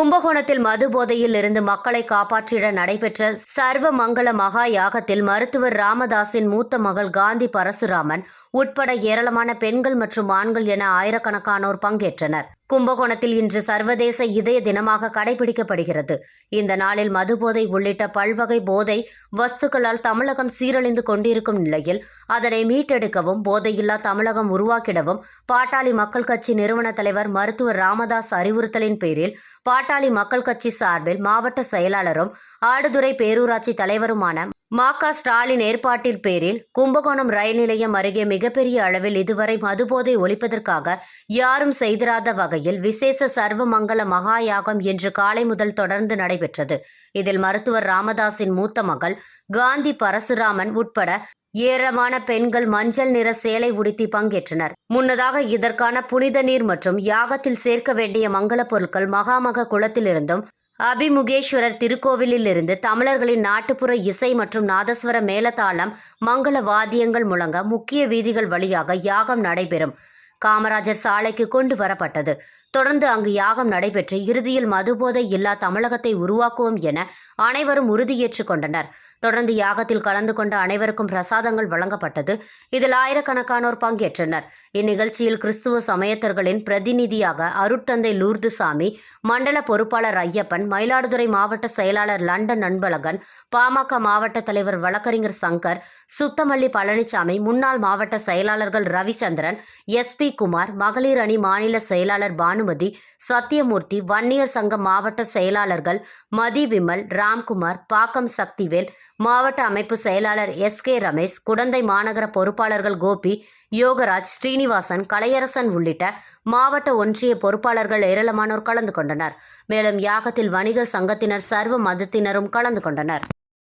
கும்பகோணத்தில் மது போதையில் இருந்து மக்களை காப்பாற்றிட நடைபெற்ற சர்வ மங்கள மகா யாகத்தில் மருத்துவர் ராமதாஸின் மூத்த மகள் காந்தி பரசுராமன் உட்பட ஏராளமான பெண்கள் மற்றும் ஆண்கள் என ஆயிரக்கணக்கானோர் பங்கேற்றனர். கும்பகோணத்தில் இன்று சர்வதேச இதய தினமாக கடைபிடிக்கப்படுகிறது. இந்த நாளில் மதுபோதை உள்ளிட்ட பல்வகை போதை வஸ்துக்களால் தமிழகம் சீரழிந்து கொண்டிருக்கும் நிலையில் அதனை மீட்டெடுக்கவும் போதையில்லா தமிழகம் உருவாக்கிடவும் பாட்டாளி மக்கள் கட்சி நிறுவன தலைவர் மருத்துவர் ராமதாஸ் அறிவுறுத்தலின் பேரில் பாட்டாளி மக்கள் கட்சி சார்பில் மாவட்ட செயலாளரும் ஆடுதுறை பேரூராட்சி தலைவருமான மா.க. ஸ்டாலின் ஏற்பாட்டின் பேரில் கும்பகோணம் ரயில் நிலையம் அருகே மிகப்பெரிய அளவில் இதுவரை மதுபோதை ஒழிப்பதற்காக யாரும் செய்திராத வகையில் விசேஷ சர்வ மங்கள மகா யாகம் இன்று காலை முதல் தொடர்ந்து நடைபெற்றது. இதில் மருத்துவர் ராமதாஸின் மூத்த மகள் காந்தி பரசுராமன் உட்பட ஏராளமான பெண்கள் மஞ்சள் நிற சேலை உடுத்தி பங்கேற்றனர். முன்னதாக இதற்கான புனித நீர் மற்றும் யாகத்தில் சேர்க்க வேண்டிய மங்கள பொருட்கள் மகாமக குளத்திலிருந்தும் அபிமுகேஸ்வரர் திருக்கோவிலில் இருந்து தமிழர்களின் நாட்டுப்புற இசை மற்றும் நாதஸ்வர மேளதாளம் மங்கள வாத்தியங்கள் முழங்க முக்கிய வீதிகள் வழியாக யாகம் நடைபெறும் காமராஜர் சாலைக்கு கொண்டு வரப்பட்டது. தொடர்ந்து அங்கு யாகம் நடைபெற்று இறுதியில் மதுபோதை இல்லா தமிழகத்தை உருவாக்குவோம் என அனைவரும் உறுதியேற்றுக் கொண்டனர். தொடர்ந்து யாகத்தில் கலந்து கொண்ட அனைவருக்கும் பிரசாதங்கள் வழங்கப்பட்டது. இதில் ஆயிரக்கணக்கானோர் பங்கேற்றனர். இந்நிகழ்ச்சியில் கிறிஸ்துவ சமயத்தர்களின் பிரதிநிதியாக அருட்தந்தை லூர்துசாமி, மண்டல பொறுப்பாளர் ஐயப்பன், மயிலாடுதுறை மாவட்ட செயலாளர் லண்டன் அன்பழகன், பாமக மாவட்ட தலைவர் வழக்கறிஞர் சங்கர், சுத்தமல்லி பழனிசாமி, முன்னாள் மாவட்ட செயலாளர்கள் ரவிச்சந்திரன், எஸ்.பி. குமார், மகளிர் அணி மாநில செயலாளர் பானுமதி, சத்தியமூர்த்தி, வன்னியர் சங்க மாவட்ட செயலாளர்கள் மதி விமல், ராம்குமார், பாக்கம் சக்திவேல், மாவட்ட அமைப்பு செயலாளர் எஸ்.கே. ரமேஷ், குடந்தை மாநகர பொறுப்பாளர்கள் கோபி, யோகராஜ், ஸ்ரீனிவாசன், கலையரசன் உள்ளிட்ட மாவட்ட ஒன்றிய பொறுப்பாளர்கள் ஏராளமானோர் கலந்து கொண்டனர். மேலும் யாகத்தில் வணிகர் சங்கத்தினர், சர்வ மதத்தினரும் கலந்து கொண்டனர்.